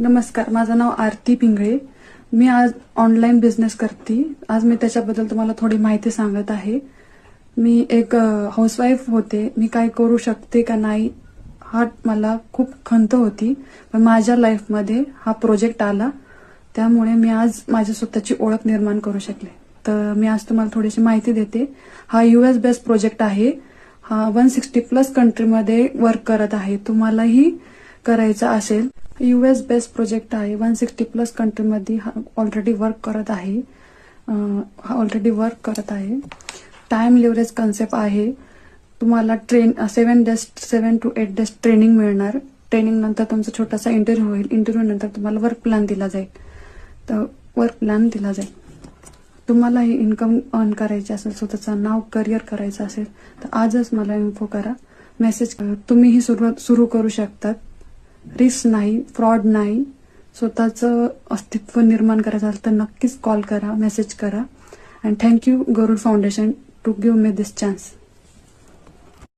नमस्कार, माझं नाव आरती पिंगळे. मी आज ऑनलाईन बिझनेस करते. आज मी त्याच्याबद्दल तुम्हाला थोडी माहिती सांगत आहे. मी एक हाऊसवाईफ होते. मी काय करू शकते का नाही हा मला खूप खंत होती, पण माझ्या लाईफमध्ये हा प्रोजेक्ट आला, त्यामुळे मी आज माझी स्वतःची ओळख निर्माण करू शकले. तर मी आज तुम्हाला थोडीशी माहिती देते. हा US बेस्ड प्रोजेक्ट आहे. हा 160+ कंट्रीमध्ये वर्क करत आहे. तुम्हालाही करायचा असेल, US बेस्ड प्रोजेक्ट आहे. 160+ कंट्रीमध्ये हा ऑलरेडी वर्क करत आहे. टाइम लिव्हरेज कन्सेप्ट आहे. तुम्हाला 7 to 8 डेज ट्रेनिंग मिळणार. ट्रेनिंग नंतर तुमचा छोटासा इंटरव्ह्यू होईल. इंटरव्ह्यू नंतर तुम्हाला वर्क प्लॅन दिला जाईल. तुम्हालाही इन्कम अर्न करायची असेल, स्वतःचं नाव करिअर करायचं असेल, तर आजच मला इन्फो करा, मेसेज करा. तुम्हीही सुरू करू शकतात. रिस्क नाही, फ्रॉड नाही. स्वतःचं अस्तित्व निर्माण करायचं असेल तर नक्कीच कॉल करा, मेसेज करा. And thank you Garud Foundation to give me this chance.